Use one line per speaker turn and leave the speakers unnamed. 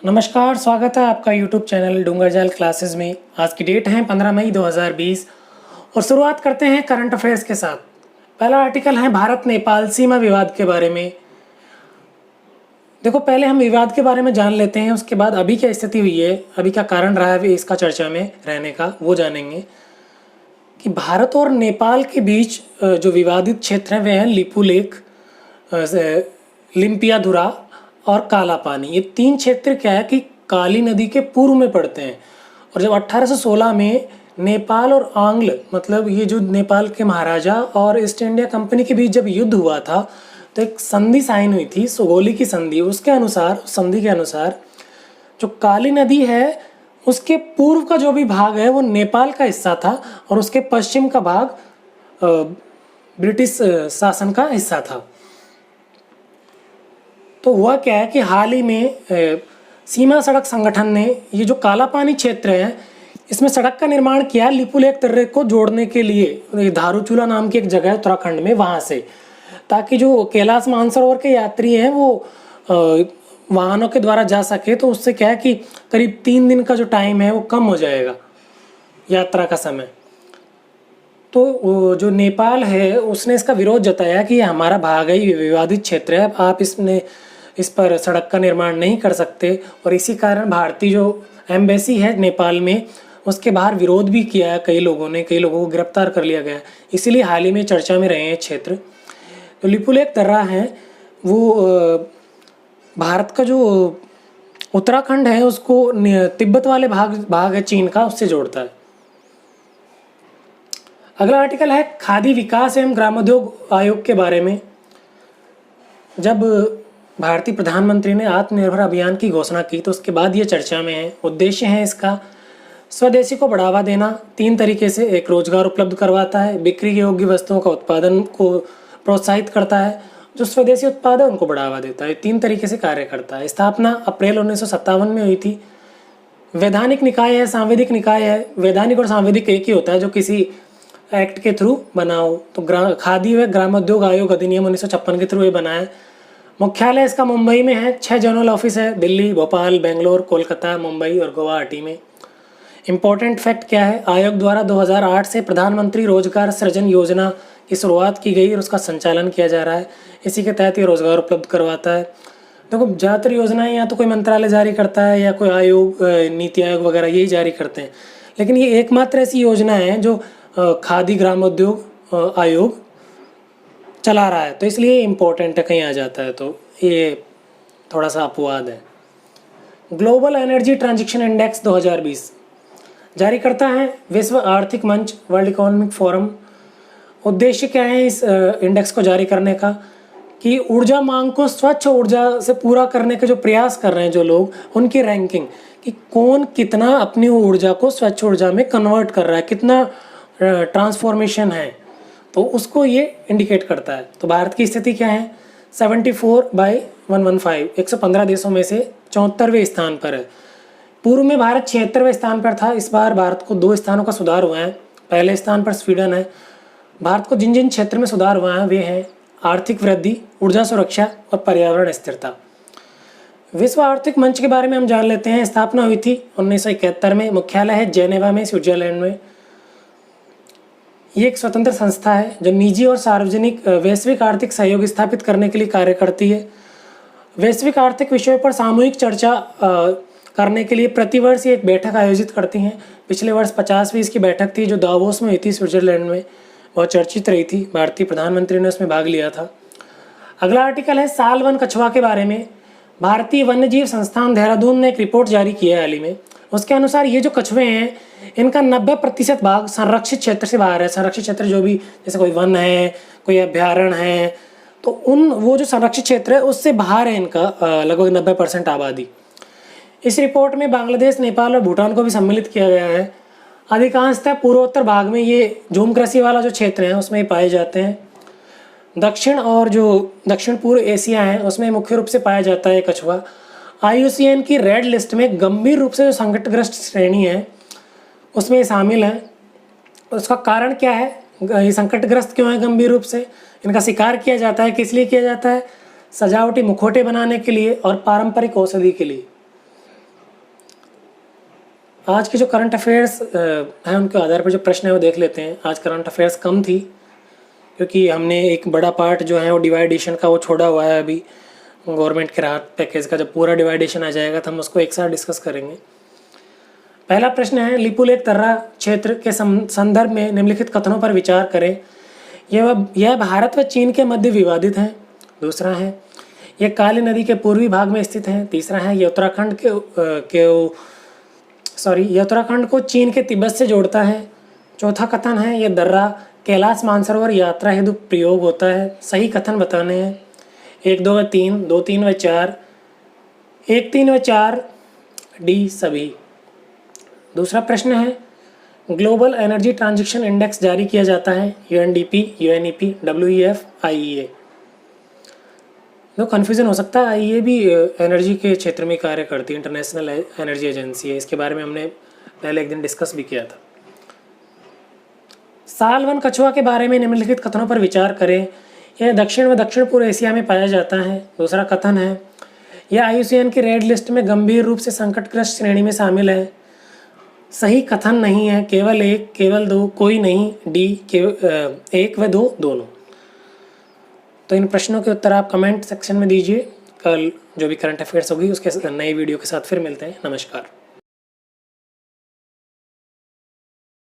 नमस्कार, स्वागत है आपका यूट्यूब चैनल डूंगर जाल क्लासेस में। आज की डेट है 15 मई 2020 और शुरुआत करते हैं करंट अफेयर्स के साथ। पहला आर्टिकल है भारत नेपाल सीमा विवाद के बारे में। देखो, पहले हम विवाद के बारे में जान लेते हैं, उसके बाद अभी क्या स्थिति हुई है, अभी क्या कारण रहा है इसका चर्चा में रहने का, वो जानेंगे। कि भारत और नेपाल के बीच जो विवादित क्षेत्र हैं वे हैं लिपू लेक, लिम्पियाधुरा और काला पानी। ये तीन क्षेत्र क्या है कि काली नदी के पूर्व में पड़ते हैं। और जब 1816 में नेपाल और आंग्ल, मतलब ये जो नेपाल के महाराजा और ईस्ट इंडिया कंपनी के बीच जब युद्ध हुआ था, तो एक संधि साइन हुई थी, सुगौली की संधि। उसके अनुसार, संधि के अनुसार जो काली नदी है उसके पूर्व का जो भी भाग है वो नेपाल का हिस्सा था और उसके पश्चिम का भाग ब्रिटिश शासन का हिस्सा था। तो हुआ क्या है कि हाल ही में सीमा सड़क संगठन ने ये जो काला पानी क्षेत्र है इसमें सड़क का निर्माण किया लिपू लेक दर्रे को जोड़ने के लिए। धारूचूला नाम की एक जगह है उत्तराखंड में, वहाँ से, ताकि जो कैलाश मानसरोवर के यात्री हैं वो वाहनों के द्वारा जा सके। तो उससे क्या है कि करीब 3 दिन का जो टाइम है वो कम हो जाएगा, यात्रा का समय। तो जो नेपाल है उसने इसका विरोध जताया कि ये हमारा भाग है, ये विवादित क्षेत्र है, आप इस पर सड़क का निर्माण नहीं कर सकते। और इसी कारण भारतीय जो एम्बेसी है नेपाल में उसके बाहर विरोध भी किया है कई लोगों ने, कई लोगों को गिरफ्तार कर लिया गया। इसीलिए हाल ही में चर्चा में रहे हैं क्षेत्र। तो लिपू लेक दर्रा है वो भारत का जो उत्तराखंड है उसको तिब्बत वाले भाग है चीन का, उससे जोड़ता है। अगला आर्टिकल है खादी विकास एवं ग्रामोद्योग आयोग के बारे में। जब भारतीय प्रधानमंत्री ने आत्मनिर्भर अभियान की घोषणा की तो उसके बाद ये चर्चा में है। उद्देश्य है इसका स्वदेशी को बढ़ावा देना 3 तरीके से। एक, रोजगार उपलब्ध करवाता है, बिक्री योग्य वस्तुओं का उत्पादन को प्रोत्साहित करता है, जो स्वदेशी उत्पाद है उनको बढ़ावा देता है। 3 तरीके से कार्य करता है। स्थापना अप्रैल 1957 में हुई थी। वैधानिक निकाय है, सांविधिक निकाय है। वैधानिक और सांविधिक एक ही होता है जो किसी एक्ट के थ्रू बना हो। तो खादी व ग्रामोद्योग आयोग अधिनियम 1956 के थ्रू ये बना है। मुख्यालय इसका मुंबई में है। 6 जनरल ऑफिस है, दिल्ली, भोपाल, बेंगलोर, कोलकाता, मुंबई और गुवाहाटी में। इम्पोर्टेंट फैक्ट क्या है, आयोग द्वारा 2008 से प्रधानमंत्री रोजगार सृजन योजना की शुरुआत की गई और उसका संचालन किया जा रहा है। इसी के तहत ये रोजगार उपलब्ध करवाता है। देखो, ज़्यादातर योजनाएं या तो कोई मंत्रालय जारी करता है या कोई आयोग, नीति आयोग वगैरह यही जारी करते हैं, लेकिन ये एकमात्र ऐसी योजना है जो खादी ग्रामोद्योग आयोग चला रहा है। तो इसलिए इम्पोर्टेंट है, कहीं आ जाता है तो ये थोड़ा सा अपवाद है। ग्लोबल एनर्जी ट्रांजिशन इंडेक्स 2020 जारी करता है विश्व आर्थिक मंच, वर्ल्ड इकोनॉमिक फोरम। उद्देश्य क्या है इस इंडेक्स को जारी करने का कि ऊर्जा मांग को स्वच्छ ऊर्जा से पूरा करने के जो प्रयास कर रहे हैं जो लोग, उनकी रैंकिंग कि कौन कितना अपनी ऊर्जा को स्वच्छ ऊर्जा में कन्वर्ट कर रहा है, कितना ट्रांसफॉर्मेशन है, तो उसको ये इंडिकेट करता है। तो भारत की स्थिति क्या है, 74/115, 115 देशों में से 74वें स्थान पर है। पूर्व में भारत 76वें स्थान पर था। इस बार भारत को 2 स्थानों का सुधार हुआ है। पहले स्थान पर स्वीडन है। भारत को जिन जिन क्षेत्र में सुधार हुआ है वे हैं आर्थिक वृद्धि, ऊर्जा सुरक्षा और पर्यावरण स्थिरता। विश्व आर्थिक मंच के बारे में हम जान लेते हैं। स्थापना हुई थी 1971 में। मुख्यालय है जेनेवा में, स्विट्जरलैंड में। ये एक स्वतंत्र संस्था है जो निजी और सार्वजनिक वैश्विक आर्थिक सहयोग स्थापित करने के लिए कार्य करती है। वैश्विक आर्थिक विषयों पर सामूहिक चर्चा करने के लिए प्रतिवर्ष एक बैठक आयोजित करती हैं। पिछले वर्ष 50वीं इसकी बैठक थी जो दावोस में हुई थी, स्विट्जरलैंड में। बहुत चर्चित रही थी, भारतीय प्रधानमंत्री ने उसमें भाग लिया था। अगला आर्टिकल है साल वन कछुआ के बारे में। भारतीय वन्यजीव संस्थान देहरादून ने एक रिपोर्ट जारी की है हाल ही में। उसके अनुसार ये जो कछुए हैं इनका 90% भाग संरक्षित क्षेत्र से बाहर है। संरक्षित क्षेत्र जो भी, जैसे कोई वन है, कोई अभ्यारण्य है, तो वो जो संरक्षित क्षेत्र है उससे बाहर है इनका लगभग 90% आबादी। इस रिपोर्ट में बांग्लादेश, नेपाल और भूटान को भी सम्मिलित किया गया है। अधिकांशतः पूर्वोत्तर भाग में ये झूम कृषि वाला जो क्षेत्र है उसमें पाए जाते हैं। दक्षिण और जो दक्षिण पूर्व एशिया है उसमें मुख्य रूप से पाया जाता है कछुआ। IUCN की रेड लिस्ट में गंभीर रूप से जो संकटग्रस्त श्रेणी है उसमें शामिल है। उसका कारण क्या है, ये संकटग्रस्त क्यों है गंभीर रूप से? इनका शिकार किया जाता है, किस लिए किया जाता है? सजावटी मुखौटे बनाने के लिए और पारंपरिक औषधि के लिए। आज के जो करंट अफेयर्स हैं उनके आधार पर जो प्रश्न है वो देख लेते हैं। आज करंट अफेयर्स कम थी क्योंकि हमने एक बड़ा पार्ट जो है वो डिवाइडेशन का वो छोड़ा हुआ है अभी गवर्नमेंट के राहत पैकेज का। जब पूरा डिवाइडेशन आ जाएगा तो हम उसको एक साथ डिस्कस करेंगे। पहला प्रश्न है, लिपुलेख तर्रा क्षेत्र के संदर्भ में निम्नलिखित कथनों पर विचार करें। यह भारत व चीन के मध्य विवादित है। दूसरा है, यह काली नदी के पूर्वी भाग में स्थित है। तीसरा है, यह उत्तराखंड को चीन के तिब्बत से जोड़ता है। चौथा कथन है, यह दर्रा कैलाश मानसरोवर यात्रा हेतु प्रयोग होता है। सही कथन बताने हैं 1, 2 व 3, 2, 3 व 4, 1, 3 व 4 डी सभी। दूसरा प्रश्न है, ग्लोबल एनर्जी ट्रांजिशन इंडेक्स जारी किया जाता है UNDP, UNEP, WEF, IEA। तो कन्फ्यूज़न हो सकता है, IEA भी एनर्जी के क्षेत्र में कार्य करती है, इंटरनेशनल एनर्जी एजेंसी है। इसके बारे में हमने पहले एक दिन डिस्कस भी किया था। साल वन कछुआ के बारे में निम्नलिखित कथनों पर विचार करें। यह दक्षिण व दक्षिण पूर्व एशिया में पाया जाता है। दूसरा कथन है, यह IUCN की रेड लिस्ट में गंभीर रूप से संकटग्रस्त श्रेणी में शामिल है। सही कथन नहीं है, केवल 1, केवल 2, कोई नहीं, डी 1 व 2 दोनों। तो इन प्रश्नों के उत्तर आप कमेंट सेक्शन में दीजिए। कल जो भी करंट अफेयर्स होगी उसके नए वीडियो के साथ फिर मिलते हैं। नमस्कार।